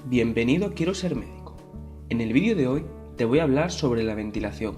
Bienvenido a Quiero Ser Médico. En el vídeo de hoy te voy a hablar sobre la ventilación.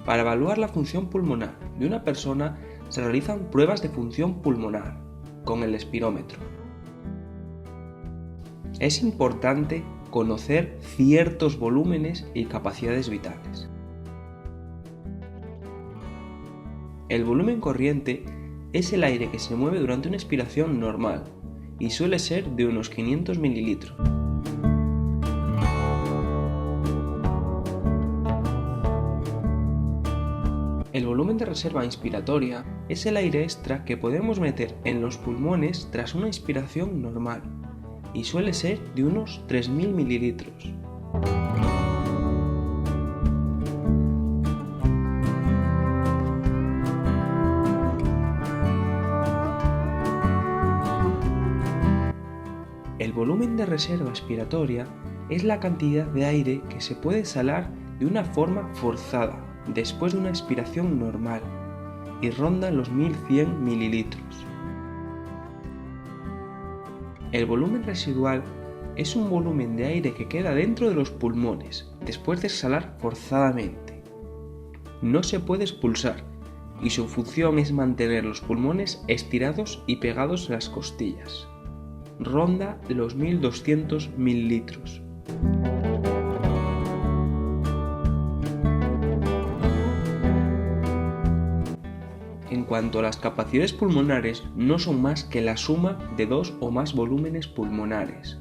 Para evaluar la función pulmonar de una persona se realizan pruebas de función pulmonar con el espirómetro. Es importante conocer ciertos volúmenes y capacidades vitales. El volumen corriente es el aire que se mueve durante una expiración normal y suele ser de unos 500 mililitros. El volumen de reserva inspiratoria es el aire extra que podemos meter en los pulmones tras una inspiración normal y suele ser de unos 3000 mililitros. El volumen de reserva expiratoria es la cantidad de aire que se puede exhalar de una forma forzada después de una expiración normal y ronda los 1100 mililitros. El volumen residual es un volumen de aire que queda dentro de los pulmones después de exhalar forzadamente. No se puede expulsar y su función es mantener los pulmones estirados y pegados a las costillas. Ronda los 1200 mililitros. En cuanto a las capacidades pulmonares, no son más que la suma de dos o más volúmenes pulmonares.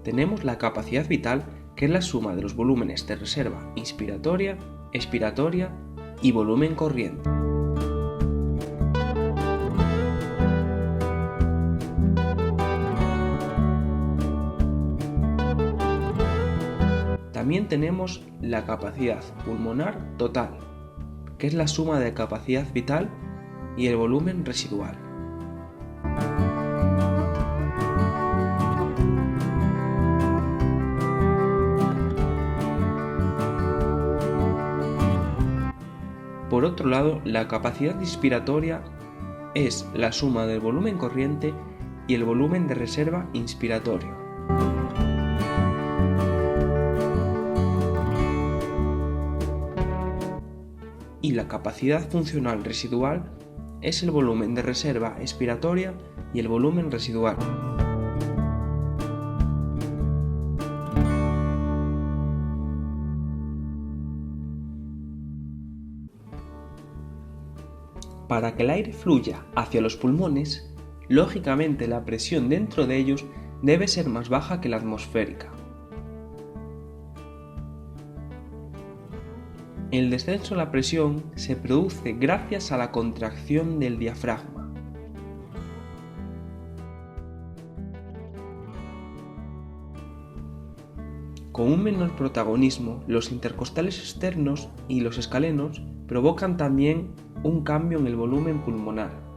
Tenemos la capacidad vital, que es la suma de los volúmenes de reserva inspiratoria, expiratoria y volumen corriente. También tenemos la capacidad pulmonar total, que es la suma de capacidad vital y el volumen residual. Por otro lado, la capacidad inspiratoria es la suma del volumen corriente y el volumen de reserva inspiratorio. Y la capacidad funcional residual es el volumen de reserva expiratoria y el volumen residual. Para que el aire fluya hacia los pulmones, lógicamente la presión dentro de ellos debe ser más baja que la atmosférica. El descenso de la presión se produce gracias a la contracción del diafragma. Con un menor protagonismo, los intercostales externos y los escalenos provocan también un cambio en el volumen pulmonar.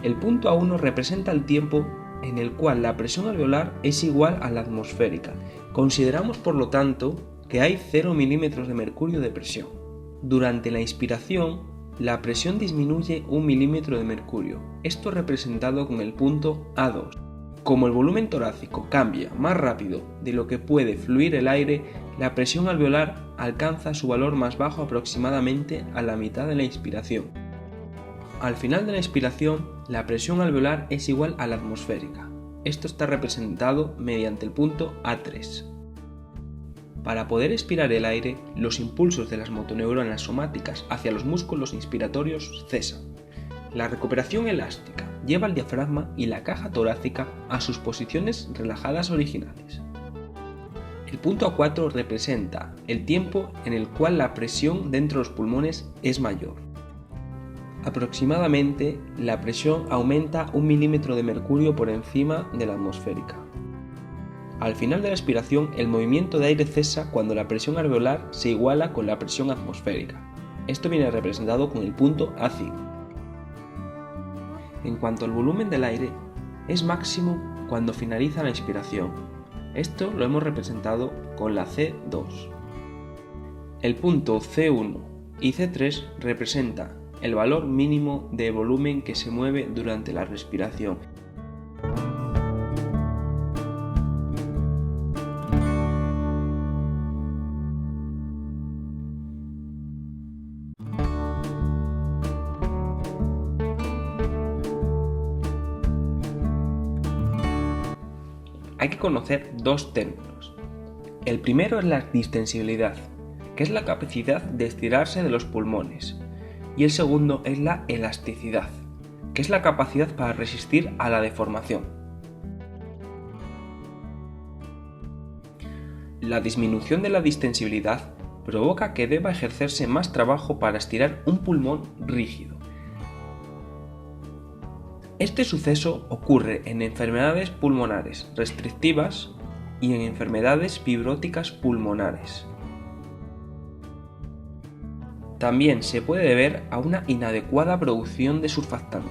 El punto A1 representa el tiempo en el cual la presión alveolar es igual a la atmosférica. Consideramos, por lo tanto, que hay 0 milímetros de mercurio de presión. Durante la inspiración, la presión disminuye 1 milímetro de mercurio. Esto es representado con el punto A2. Como el volumen torácico cambia más rápido de lo que puede fluir el aire, la presión alveolar alcanza su valor más bajo aproximadamente a la mitad de la inspiración. Al final de la inspiración, la presión alveolar es igual a la atmosférica. Esto está representado mediante el punto A3. Para poder expirar el aire, los impulsos de las motoneuronas somáticas hacia los músculos inspiratorios cesan. La recuperación elástica lleva al diafragma y la caja torácica a sus posiciones relajadas originales. El punto A4 representa el tiempo en el cual la presión dentro de los pulmones es mayor. Aproximadamente, la presión aumenta 1 milímetro de mercurio por encima de la atmosférica. Al final de la expiración, el movimiento de aire cesa cuando la presión alveolar se iguala con la presión atmosférica. Esto viene representado con el punto A5. En cuanto al volumen del aire, es máximo cuando finaliza la inspiración. Esto lo hemos representado con la C2. El punto C1 y C3 representan el valor mínimo de volumen que se mueve durante la respiración. Hay que conocer dos términos. El primero es la distensibilidad, que es la capacidad de estirarse de los pulmones, y el segundo es la elasticidad, que es la capacidad para resistir a la deformación. La disminución de la distensibilidad provoca que deba ejercerse más trabajo para estirar un pulmón rígido. Este suceso ocurre en enfermedades pulmonares restrictivas y en enfermedades fibróticas pulmonares. También se puede deber a una inadecuada producción de surfactante.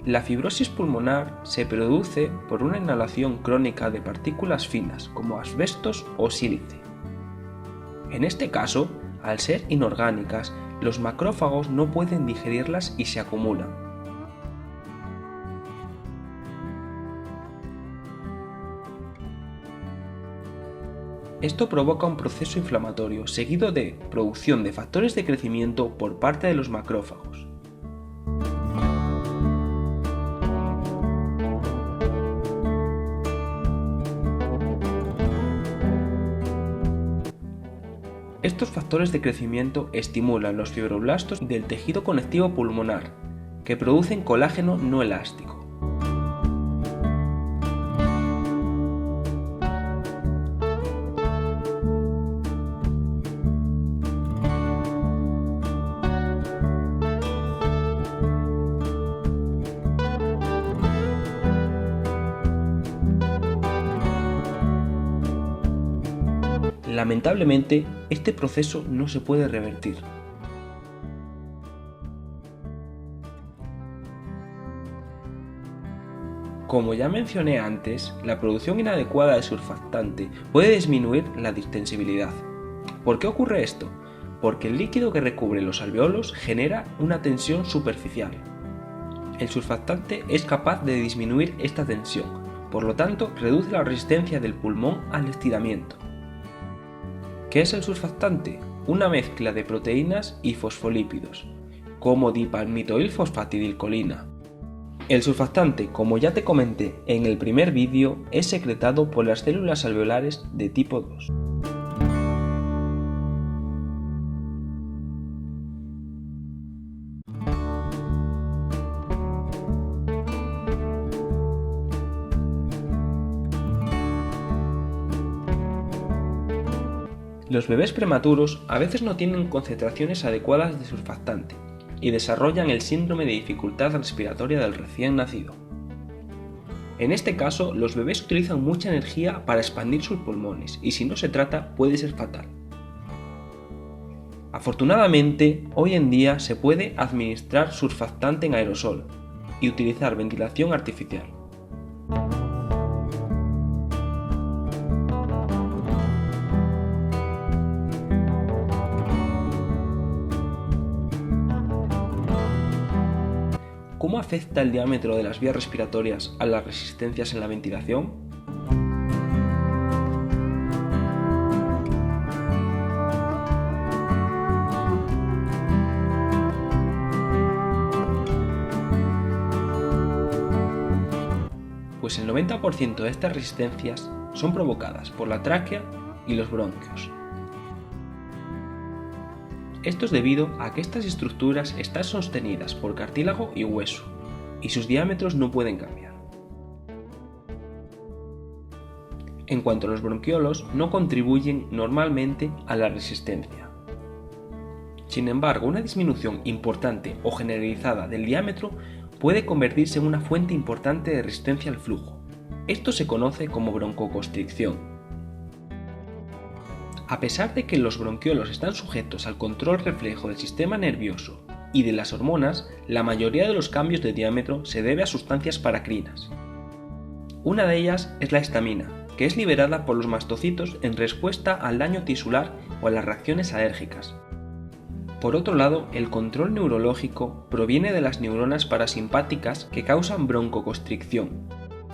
La fibrosis pulmonar se produce por una inhalación crónica de partículas finas como asbestos o sílice. En este caso, al ser inorgánicas, los macrófagos no pueden digerirlas y se acumulan. Esto provoca un proceso inflamatorio seguido de producción de factores de crecimiento por parte de los macrófagos. Estos factores de crecimiento estimulan los fibroblastos del tejido conectivo pulmonar, que producen colágeno no elástico. Lamentablemente, este proceso no se puede revertir. Como ya mencioné antes, la producción inadecuada de surfactante puede disminuir la distensibilidad. ¿Por qué ocurre esto? Porque el líquido que recubre los alveolos genera una tensión superficial. El surfactante es capaz de disminuir esta tensión, por lo tanto reduce la resistencia del pulmón al estiramiento. ¿Qué es el surfactante? Una mezcla de proteínas y fosfolípidos, como dipalmitoilfosfatidilcolina. El surfactante, como ya te comenté en el primer vídeo, es secretado por las células alveolares de tipo 2. Los bebés prematuros a veces no tienen concentraciones adecuadas de surfactante y desarrollan el síndrome de dificultad respiratoria del recién nacido. En este caso, los bebés utilizan mucha energía para expandir sus pulmones y si no se trata puede ser fatal. Afortunadamente, hoy en día se puede administrar surfactante en aerosol y utilizar ventilación artificial. ¿Cómo afecta el diámetro de las vías respiratorias a las resistencias en la ventilación? Pues el 90% de estas resistencias son provocadas por la tráquea y los bronquios. Esto es debido a que estas estructuras están sostenidas por cartílago y hueso, y sus diámetros no pueden cambiar. en cuanto los bronquiolos no contribuyen normalmente a la resistencia. Sin embargo, una disminución importante o generalizada del diámetro puede convertirse en una fuente importante de resistencia al flujo. Esto se conoce como broncoconstricción. A pesar de que los bronquiolos están sujetos al control reflejo del sistema nervioso y de las hormonas, la mayoría de los cambios de diámetro se debe a sustancias paracrinas. Una de ellas es la histamina, que es liberada por los mastocitos en respuesta al daño tisular o a las reacciones alérgicas. Por otro lado, el control neurológico proviene de las neuronas parasimpáticas que causan broncoconstricción,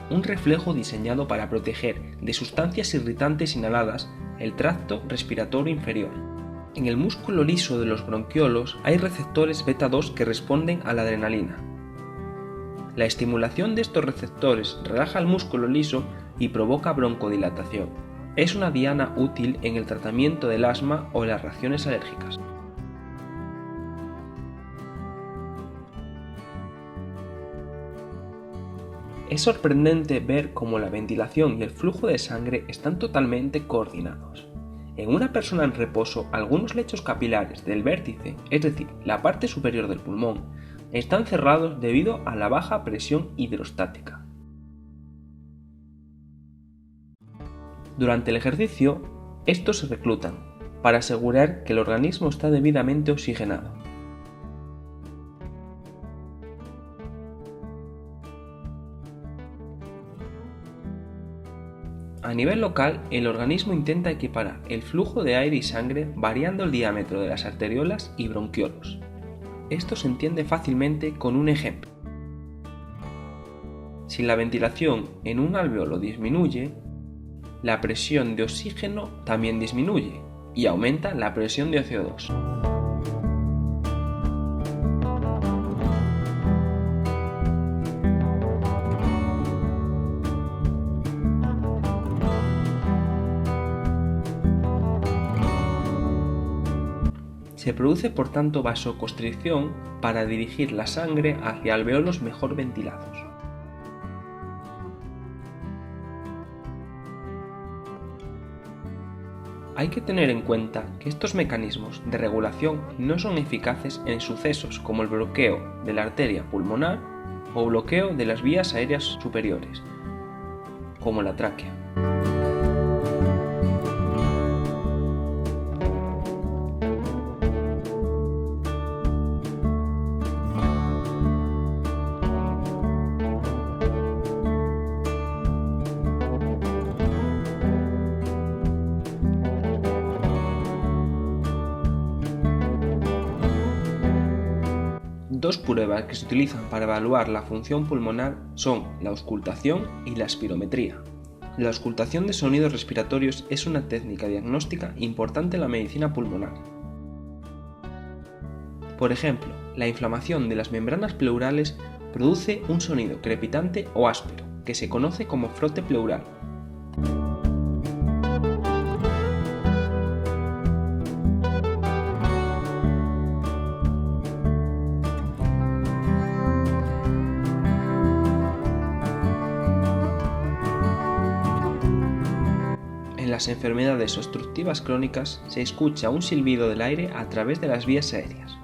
un reflejo diseñado para proteger de sustancias irritantes inhaladas el tracto respiratorio inferior. En el músculo liso de los bronquiolos hay receptores beta 2 que responden a la adrenalina. La estimulación de estos receptores relaja el músculo liso y provoca broncodilatación. Es una diana útil en el tratamiento del asma o las reacciones alérgicas. Es sorprendente ver cómo la ventilación y el flujo de sangre están totalmente coordinados. En una persona en reposo, algunos lechos capilares del vértice, es decir, la parte superior del pulmón, están cerrados debido a la baja presión hidrostática. Durante el ejercicio, estos se reclutan para asegurar que el organismo está debidamente oxigenado. A nivel local, el organismo intenta equiparar el flujo de aire y sangre variando el diámetro de las arteriolas y bronquiolos. Esto se entiende fácilmente con un ejemplo. Si la ventilación en un alveolo disminuye, la presión de oxígeno también disminuye y aumenta la presión de CO2. Se produce por tanto vasoconstricción para dirigir la sangre hacia alveolos mejor ventilados. Hay que tener en cuenta que estos mecanismos de regulación no son eficaces en sucesos como el bloqueo de la arteria pulmonar o bloqueo de las vías aéreas superiores, como la tráquea. Dos pruebas que se utilizan para evaluar la función pulmonar son la auscultación y la espirometría. La auscultación de sonidos respiratorios es una técnica diagnóstica importante en la medicina pulmonar. Por ejemplo, la inflamación de las membranas pleurales produce un sonido crepitante o áspero, que se conoce como frote pleural. En las enfermedades obstructivas crónicas se escucha un silbido del aire a través de las vías aéreas.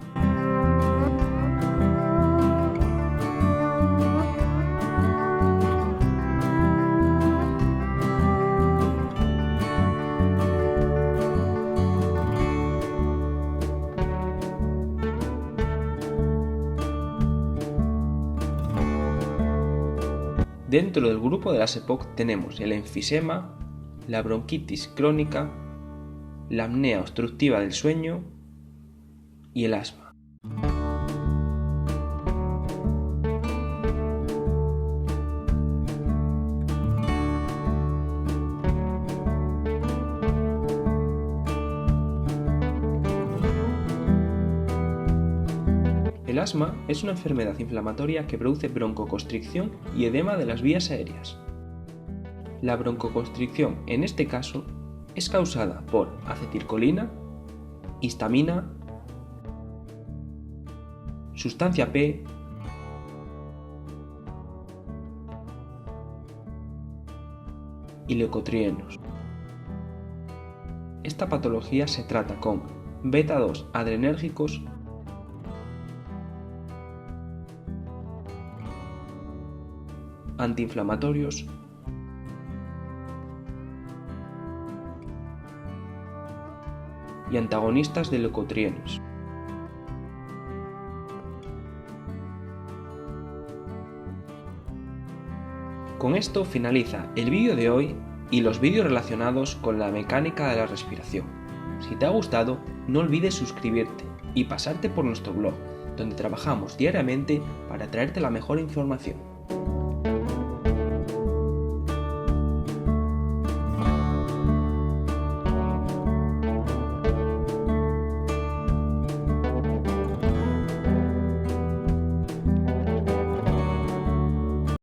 Dentro del grupo de las EPOC tenemos el enfisema, la bronquitis crónica, la apnea obstructiva del sueño y el asma. El asma es una enfermedad inflamatoria que produce broncoconstricción y edema de las vías aéreas. La broncoconstricción, en este caso, es causada por acetilcolina, histamina, sustancia P, y leucotrienos. Esta patología se trata con beta-2 adrenérgicos, antiinflamatorios y antagonistas de leucotrienos. Con esto finaliza el vídeo de hoy y los vídeos relacionados con la mecánica de la respiración. Si te ha gustado, no olvides suscribirte y pasarte por nuestro blog, donde trabajamos diariamente para traerte la mejor información.